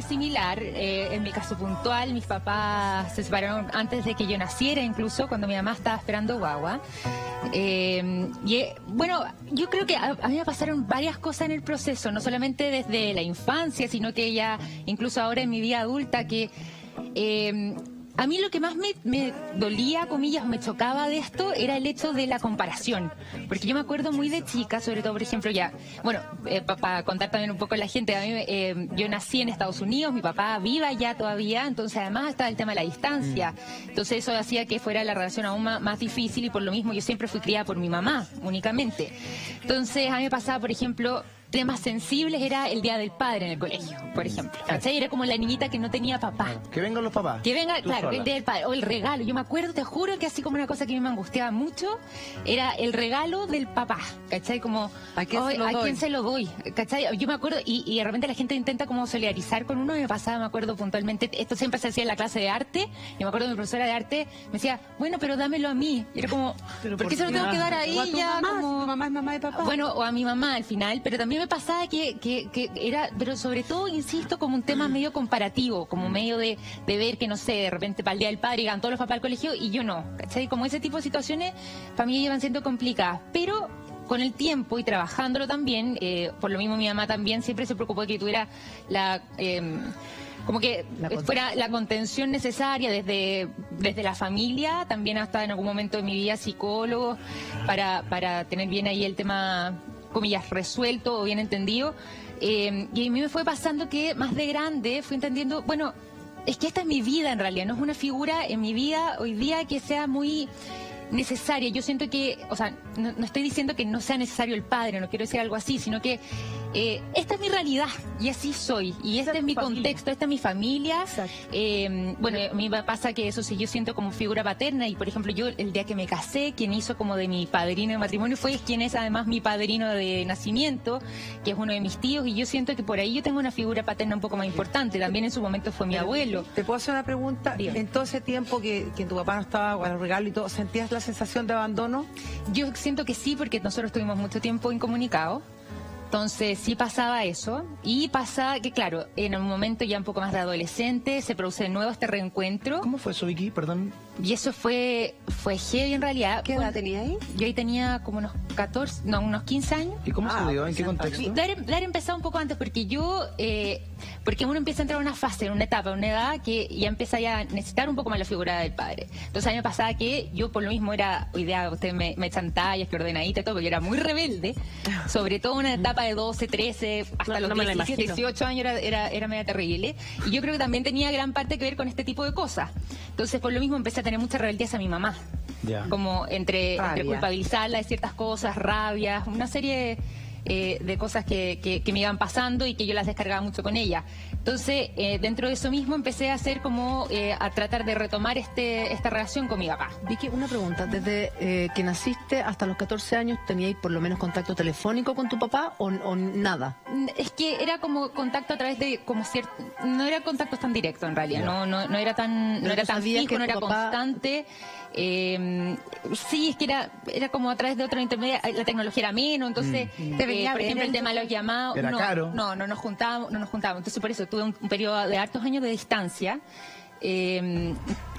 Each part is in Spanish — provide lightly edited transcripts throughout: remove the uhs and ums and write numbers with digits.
Similar, en mi caso puntual, mis papás se separaron antes de que yo naciera, incluso cuando mi mamá estaba esperando guagua. Bueno, yo creo que a mí me pasaron varias cosas en el proceso, no solamente desde la infancia, sino que ya incluso ahora en mi vida adulta, que a mí lo que más me dolía, comillas, me chocaba de esto era el hecho de la comparación. Porque yo me acuerdo muy de chica, sobre todo, por ejemplo, para contar también un poco a la gente, a mí, yo nací en Estados Unidos, mi papá vive allá todavía, entonces además estaba el tema de la distancia. Entonces eso hacía que fuera la relación aún más difícil y por lo mismo yo siempre fui criada por mi mamá, únicamente. Entonces a mí me pasaba, por ejemplo, temas sensibles era el Día del Padre en el colegio, por ejemplo. ¿Cachai? Era como la niñita que no tenía papá. Que vengan los papás. Que venga, claro, el Día del Padre. O el regalo. Yo me acuerdo, te juro que así como una cosa que a mí me angustiaba mucho, era el regalo del papá. ¿Cachai? Como, ¿a quién se lo doy? ¿Cachai? Yo me acuerdo, y de repente la gente intenta como solidarizar con uno, y me pasaba, me acuerdo puntualmente, esto siempre se hacía en la clase de arte, y me acuerdo de mi profesora de arte, me decía, bueno, pero dámelo a mí. Y era como, ¿por qué se lo tengo que dar a ella? Tu mamá es mamá y papá. Bueno, o a mi mamá al final, pero también me pasaba que era, pero sobre todo, insisto, como un tema medio comparativo, como medio de ver que, no sé, de repente para el Día del Padre llegan todos los papás al colegio y yo no, ¿cachai? Como ese tipo de situaciones para mí llevan siendo complicadas, pero con el tiempo y trabajándolo también, por lo mismo mi mamá también siempre se preocupó de que tuviera como que fuera la contención necesaria desde la familia, también hasta en algún momento de mi vida psicólogo, para tener bien ahí el tema, comillas, resuelto o bien entendido. Y a mí me fue pasando que más de grande fui entendiendo, bueno, es que esta es mi vida en realidad, no es una figura en mi vida hoy día que sea muy necesaria. Yo siento que, o sea, no estoy diciendo que no sea necesario el padre, no quiero decir algo así, sino que esta es mi realidad y así soy, y este es mi contexto, esta es mi familia. Bueno, a mí me pasa que eso sí, yo siento como figura paterna, y por ejemplo yo el día que me casé, quien hizo como de mi padrino de matrimonio fue quien es además mi padrino de nacimiento, que es uno de mis tíos, y yo siento que por ahí yo tengo una figura paterna un poco más importante. También en su momento fue mi abuelo. ¿Te puedo hacer una pregunta? Bien. En todo ese tiempo que tu papá no estaba con el regalo y todo, ¿sentías la sensación de abandono? Yo siento que sí, porque nosotros tuvimos mucho tiempo incomunicados. Entonces sí pasaba eso, y pasa que claro, en un momento ya un poco más de adolescente se produce de nuevo este reencuentro. ¿Cómo fue eso, Vicky? Perdón. Y eso fue heavy en realidad. ¿Qué edad tenía ahí? Yo ahí tenía como unos 14, no, unos 15 años. ¿Y cómo se dio? ¿En qué contexto? De haber empezado un poco antes, porque porque uno empieza a entrar en una fase, en una etapa, en una edad que ya empieza ya a necesitar un poco más la figura del padre. Entonces a mí me pasaba que yo por lo mismo era, hoy día ustedes me echan tallas, que ordenadita y todo, pero yo era muy rebelde, sobre todo en una etapa de 12, 13, hasta los 17, 18 años era media terrible. Y yo creo que también tenía gran parte que ver con este tipo de cosas. Entonces por lo mismo empecé a tener mucha rebeldía hacia mi mamá. Ya. Como entre culpabilizarla de ciertas cosas, rabias, una serie de cosas que me iban pasando y que yo las descargaba mucho con ella. Entonces, dentro de eso mismo empecé a hacer como a tratar de retomar esta relación con mi papá. Vicky, una pregunta. ¿Desde que naciste hasta los 14 años teníais por lo menos contacto telefónico con tu papá o nada? Es que era como contacto a través de como cierto, no era contacto tan directo en realidad, no era tan fijo, no era constante. Sí, es que era como a través de otro intermedio, la tecnología era menos, entonces por ejemplo el tema de los llamados era caro. No nos juntábamos, entonces por eso tuve un periodo de hartos años de distancia.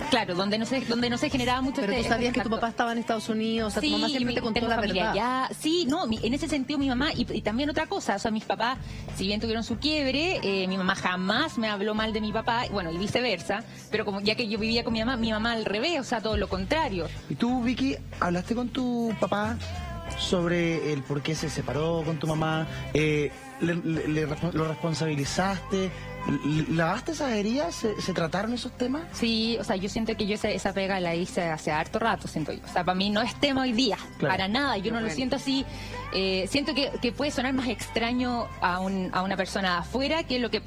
Claro, donde no se generaba mucho. Pero tú sabías que tu papá estaba en Estados Unidos, o sea, sí, tu mamá siempre te contó la verdad. Ya, sí, no, en ese sentido mi mamá, y también otra cosa, o sea, mis papás, si bien tuvieron su quiebre, mi mamá jamás me habló mal de mi papá, bueno, y viceversa, pero como ya que yo vivía con mi mamá al revés, o sea, todo lo contrario. ¿Y tú, Vicky, hablaste con tu papá sobre el por qué se separó con tu mamá? ¿Lo responsabilizaste? ¿Lavaste esas heridas? ¿Se trataron esos temas? Sí, o sea, yo siento que yo esa pega la hice hace harto rato, siento yo. O sea, para mí no es tema hoy día, para nada. Yo no lo siento así. Siento que puede sonar más extraño a una persona afuera que lo que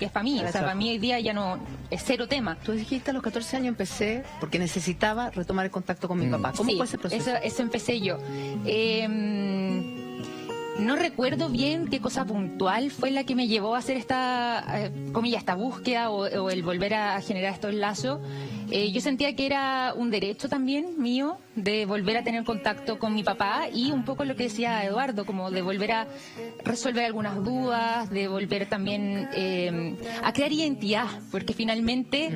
es para mí. Exacto. O sea, para mí hoy día ya no es cero tema. Tú dijiste a los 14 años empecé porque necesitaba retomar el contacto con mi papá. ¿Cómo fue ese proceso? Eso empecé yo. No recuerdo bien qué cosa puntual fue la que me llevó a hacer esta búsqueda o el volver a generar estos lazos. yo sentía que era un derecho también mío de volver a tener contacto con mi papá y un poco lo que decía Eduardo, como de volver a resolver algunas dudas, de volver también a crear identidad, porque finalmente,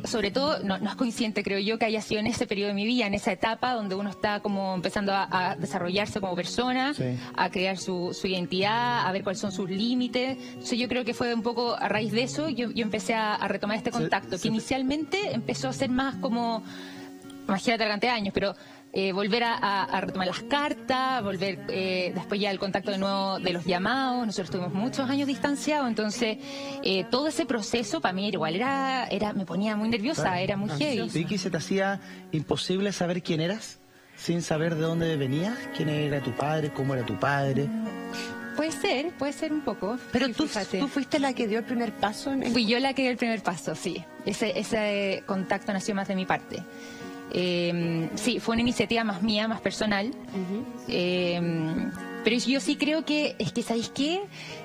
sobre todo, no es consciente, creo yo, que haya sido en ese periodo de mi vida, en esa etapa donde uno está como empezando a desarrollarse como persona, Sí. a crear su identidad, a ver cuáles son sus límites. Entonces yo creo que fue un poco a raíz de eso, yo empecé a retomar este contacto, que inicialmente empezó a ser más como, imagínate la cantidad de años, pero volver a retomar las cartas, volver después ya el contacto de nuevo de los llamados. Nosotros tuvimos muchos años distanciados, entonces todo ese proceso para mí igual era me ponía muy nerviosa, era muy heavy. Vicky, ¿se te hacía imposible saber quién eras? Sin saber de dónde venías, quién era tu padre, cómo era tu padre. Puede ser un poco. Pero Sí, tú fíjate. fuiste la que dio el primer paso en Fui yo la que dio el primer paso, sí. Ese contacto nació más de mi parte. Sí, fue una iniciativa más mía, más personal. Pero yo sí creo que, ¿sabéis qué?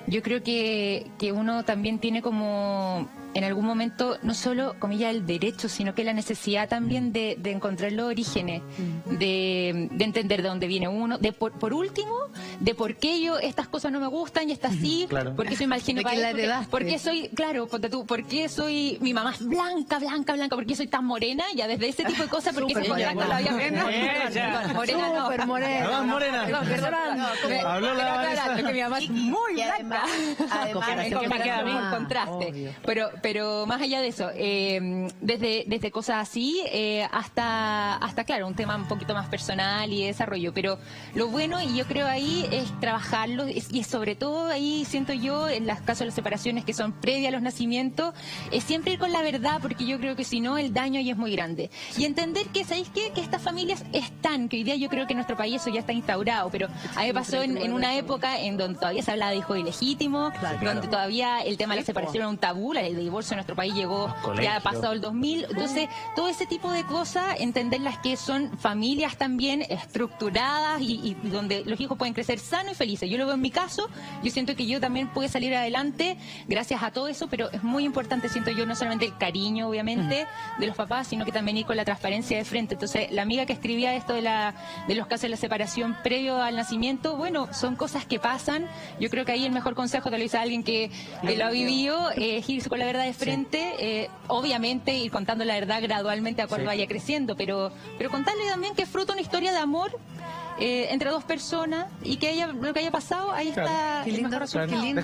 Yo creo que uno también tiene como, en algún momento, no solo, comillas, el derecho, sino que la necesidad también de encontrar los orígenes, de entender de dónde viene uno, de por último, de por qué estas cosas no me gustan y estas sí, Claro. porque soy mal genio De que para la esto, heredaste. porque soy, claro, ponte tú, porque soy, mi mamá es blanca, porque soy tan morena, ya desde ese tipo de cosas, porque Súper soy morena. blanca, la morena no. Súper morena. Además, morena. Habló la Vanessa. Que mi mamá es muy blanca. Comparación Me con queda bien mamá, contraste. obvio. Pero más allá de eso, desde cosas así hasta, claro, un tema un poquito más personal y de desarrollo. Pero lo bueno, y yo creo ahí, es trabajarlo, y sobre todo ahí siento yo, en los casos de las separaciones que son previas a los nacimientos, es siempre ir con la verdad, porque yo creo que si no, el daño ahí es muy grande. Y entender que, ¿sabéis qué? Que estas familias están, que hoy día yo creo que en nuestro país eso ya está instaurado, pero a mí me pasó en una época en donde todavía se hablaba de hijos ilegítimos, donde todavía el tema de la separación era un tabú, la ley de divorcio en nuestro país llegó ya pasado el 2000, entonces todo ese tipo de cosas, entenderlas que son familias también estructuradas y donde los hijos pueden crecer sanos y felices. Yo lo veo en mi caso, yo siento que yo también pude salir adelante gracias a todo eso, pero es muy importante, siento yo, no solamente el cariño, obviamente, de los papás, sino que también ir con la transparencia de frente. Entonces, la amiga que escribía esto de los casos de la separación previo al nacimiento, bueno, son cosas que pasan. Yo creo que ahí el mejor consejo te lo dice alguien que lo ha vivido, es irse con la verdad de frente, obviamente ir contando la verdad gradualmente a cuando vaya creciendo, pero contarle también que es fruto de una historia de amor entre dos personas y que lo que haya pasado, ahí está Qué el lindo, mejor resultado. qué lindo.